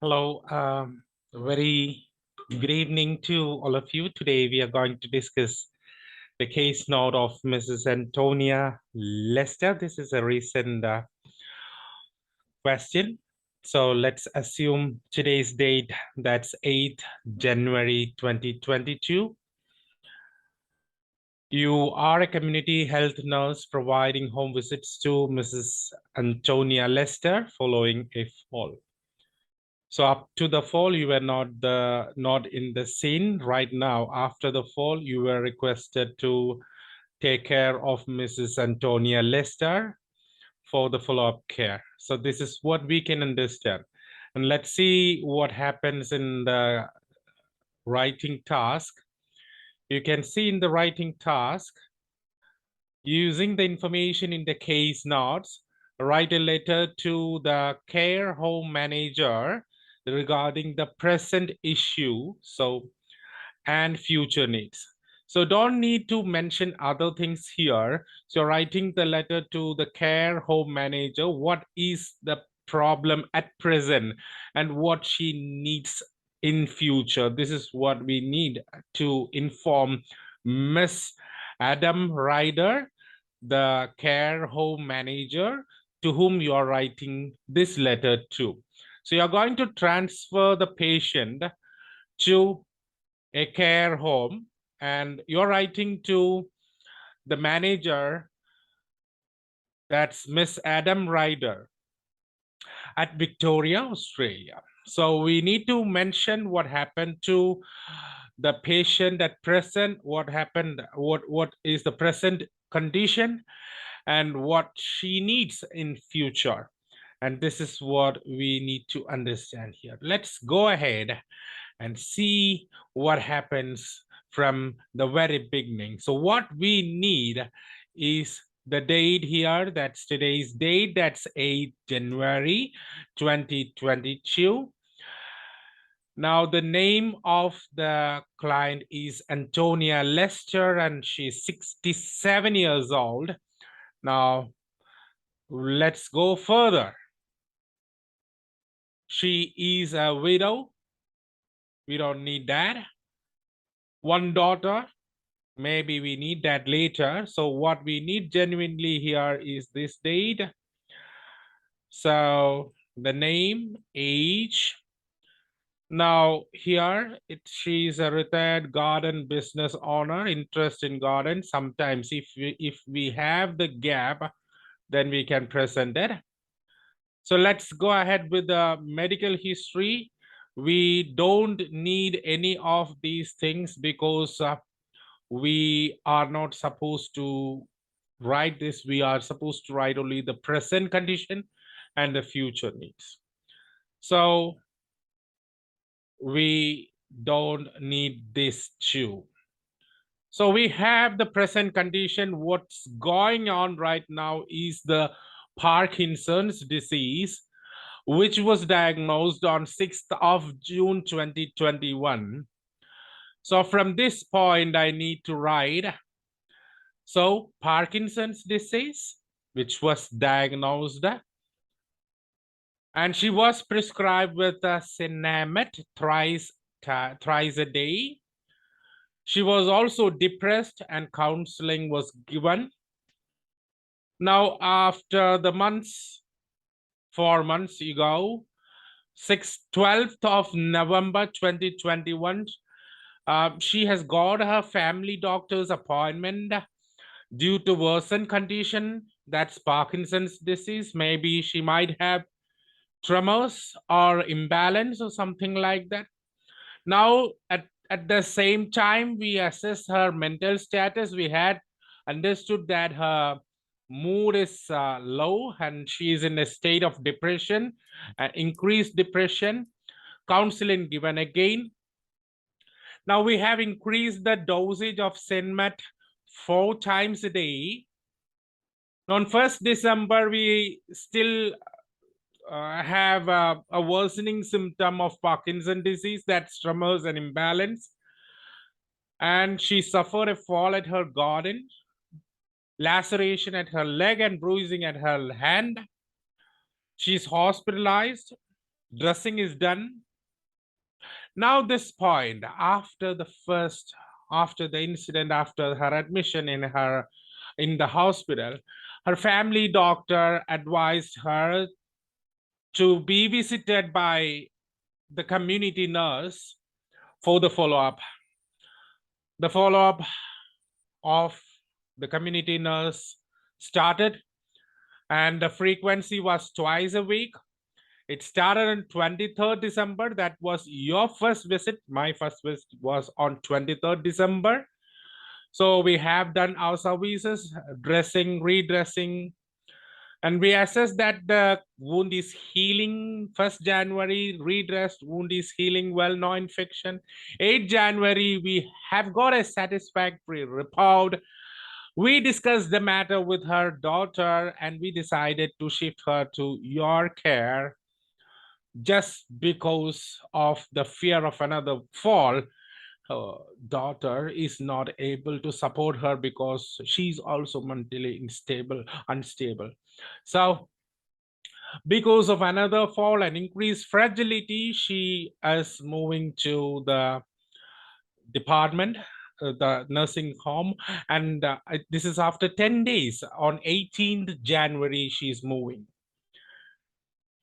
Hello, very good evening to all of you. Today we are going to discuss the case note of Mrs. Antonia Lester. This is a recent question. So let's assume today's date, that's 8th January 2022. You are a community health nurse providing home visits to Mrs. Antonia Lester following a fall. So up to the fall, you were not in the scene. Right now, after the fall, you were requested to take care of Mrs. Antonia Lester for the follow-up care. So this is what we can understand. And let's see what happens in the writing task. You can see in the writing task, using the information in the case notes, write a letter to the care home manager regarding the present issue and future needs. So don't need to mention other things here. So writing the letter to the care home manager, what is the problem at present and what she needs in future. This is what we need to inform Miss Adam Ryder, the care home manager to whom you are writing this letter to. So you're going to transfer the patient to a care home and you're writing to the manager, that's Miss Adam Ryder at Victoria, Australia. So we need to mention what happened to the patient at present, what happened, what is the present condition and what she needs in future. And this is what we need to understand here. Let's go ahead and see what happens from the very beginning. So what we need is the date here, that's today's date, that's 8 January 2022. Now the name of the client is Antonia Lester and she's 67 years old. Now let's go further. She is a widow. We don't need that. One daughter. Maybe we need that later. So what we need genuinely here is this date. So the name, age. Now here she's a retired garden business owner, interest in garden. Sometimes if we have the gap, then we can present it. So let's go ahead with the medical history. We don't need any of these things because we are not supposed to write this. We are supposed to write only the present condition and the future needs. So we don't need this too. So we have the present condition. What's going on right now is the Parkinson's disease, which was diagnosed on 6th of June 2021. So from this point, I need to write. So Parkinson's disease, which was diagnosed, and she was prescribed with a Sinemet thrice a day. She was also depressed and counseling was given. Now, after the months, 4 months ago, 12th of November 2021, she has got her family doctor's appointment due to worsened condition, that's Parkinson's disease. Maybe she might have tremors or imbalance or something like that. Now, at the same time, we assess her mental status. We had understood that her mood is low and she is in a state of depression, increased depression, counseling given again. Now we have increased the dosage of Senmet 4 times a day. On 1st December, we still have a worsening symptom of Parkinson's disease, that's tremors and imbalance. And she suffered a fall at her garden, laceration at her leg and bruising at her hand. She's hospitalized. Dressing is done. Now this point, after the incident, after her admission in the hospital, her family doctor advised her to be visited by the community nurse for the follow-up. The follow-up of the community nurse started, and the frequency was twice a week. It started on 23rd December. That was your first visit. My first visit was on 23rd December. So we have done our services, dressing, redressing, and we assess that the wound is healing. 1st January, redressed, wound is healing well, no infection. 8th January, we have got a satisfactory report. We discussed the matter with her daughter and we decided to shift her to your care just because of the fear of another fall. Her daughter is not able to support her because she's also mentally unstable. So because of another fall and increased fragility, she is moving to the department, the nursing home, and this is after 10 days. On 18th January, she's moving.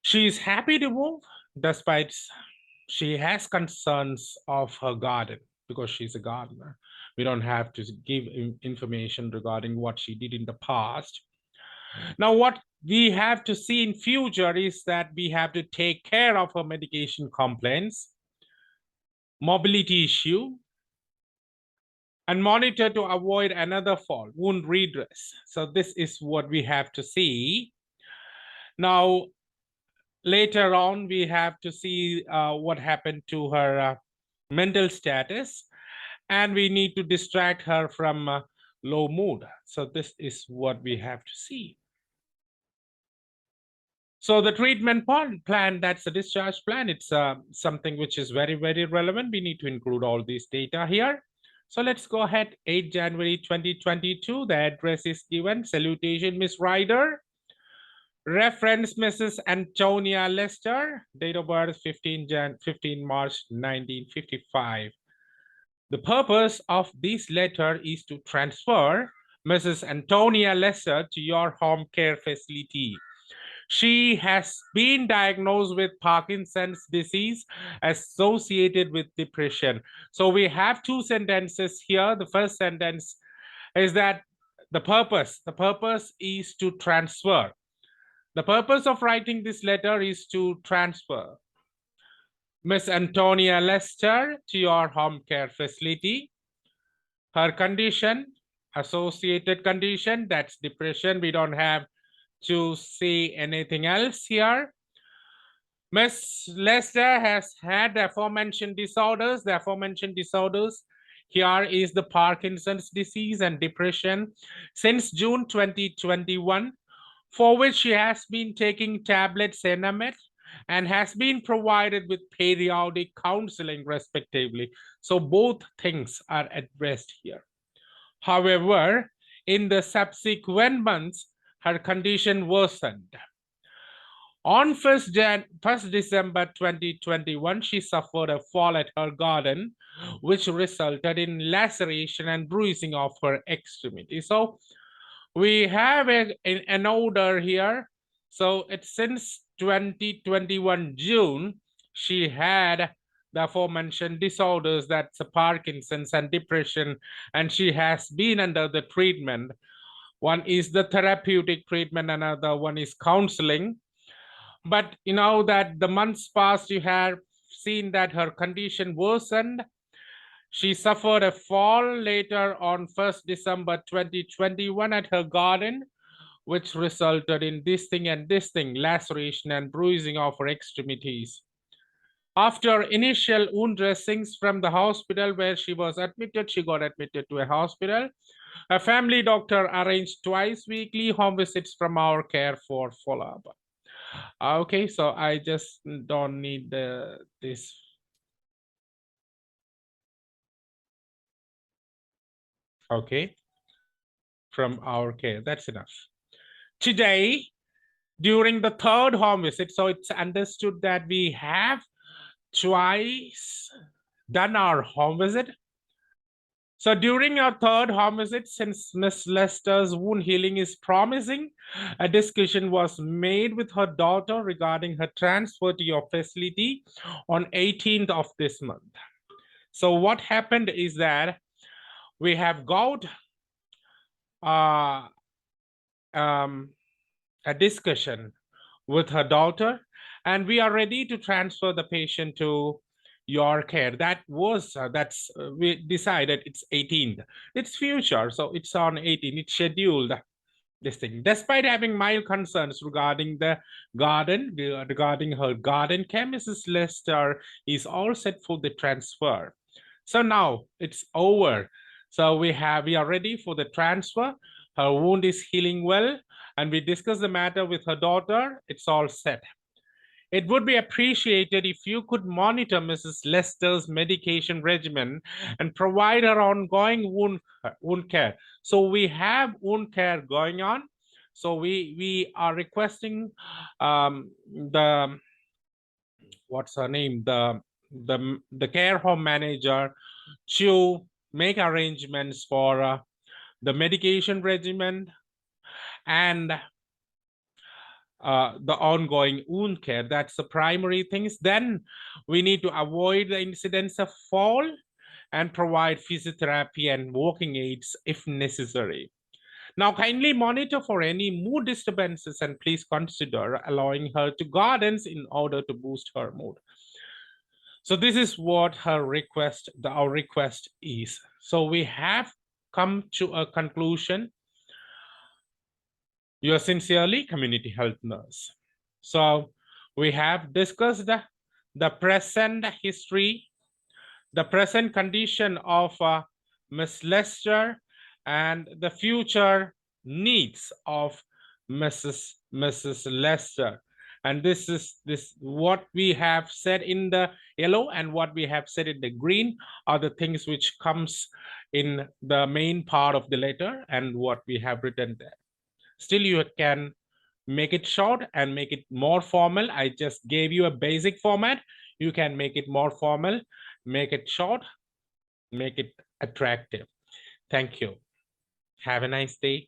She's happy to move, despite she has concerns of her garden because she's a gardener. We don't have to give information regarding what she did in the past. Now, what we have to see in future is that we have to take care of her medication complaints, mobility issue, and monitor to avoid another fall, wound redress. So this is what we have to see. Now, later on, we have to see what happened to her mental status, and we need to distract her from low mood. So this is what we have to see. So the treatment plan, that's the discharge plan. It's something which is very, very relevant. We need to include all these data here. So let's go ahead. 8 January 2022. The address is given. Salutation, Miss Ryder. Reference, Mrs. Antonia Lester. Date of birth, 15 March 1955. The purpose of this letter is to transfer Mrs. Antonia Lester to your home care facility. She has been diagnosed with Parkinson's disease associated with depression. So we have two sentences here. The first sentence is that the purpose is to transfer. The purpose of writing this letter is to transfer Miss Antonia Lester to your home care facility. Her condition, associated condition, that's depression. We don't have to see anything else here. Miss Lester has had the aforementioned disorders. The aforementioned disorders here is the Parkinson's disease and depression since June 2021, for which she has been taking tablets Enamet and has been provided with periodic counseling respectively. So both things are addressed here. However, in the subsequent months, her condition worsened. On 1st December 2021, she suffered a fall at her garden, which resulted in laceration and bruising of her extremity. So we have an order here. So it's since 2021 June, she had the aforementioned disorders, that's Parkinson's and depression, and she has been under the treatment. One is the therapeutic treatment, another one is counseling. But you know that the months passed, you have seen that her condition worsened. She suffered a fall later on 1st December 2021 at her garden, which resulted in this thing, laceration and bruising of her extremities. After initial wound dressings from the hospital where she was admitted, she got admitted to a hospital. A family doctor arranged twice weekly home visits from our care for follow-up. Okay, so I just don't need this. Okay, from our care, that's enough. Today, during the third home visit. So it's understood that we have twice done our home visit. So during our third home visit, since Miss Lester's wound healing is promising, a discussion was made with her daughter regarding her transfer to your facility on 18th of this month. So what happened is that we have got a discussion with her daughter, and we are ready to transfer the patient to your care. That was we decided it's 18th. It's future, so it's on 18. It's scheduled, this thing, despite having mild concerns regarding the garden, regarding her garden care. Mrs. Lester is all set for the transfer. So now it's over. So we are ready for the transfer. Her wound is healing well, and we discussed the matter with her daughter. It's all set. It would be appreciated if you could monitor Mrs. Lester's medication regimen and provide her ongoing wound care. So we have wound care going on. So we are requesting the, what's her name, the care home manager to make arrangements for the medication regimen and the ongoing wound care. That's the primary things. Then we need to avoid the incidence of fall and provide physiotherapy and walking aids if necessary. Now, kindly monitor for any mood disturbances and please consider allowing her to gardens in order to boost her mood. So this is what her request, our request is. So we have come to a conclusion. Yours sincerely, community health nurse. So we have discussed the present history, the present condition of Miss Lester, and the future needs of Mrs. Lester. And this is what we have said in the yellow and what we have said in the green are the things which comes in the main part of the letter and what we have written there. Still, you can make it short and make it more formal. I just gave you a basic format. You can make it more formal, make it short, make it attractive. Thank you. Have a nice day.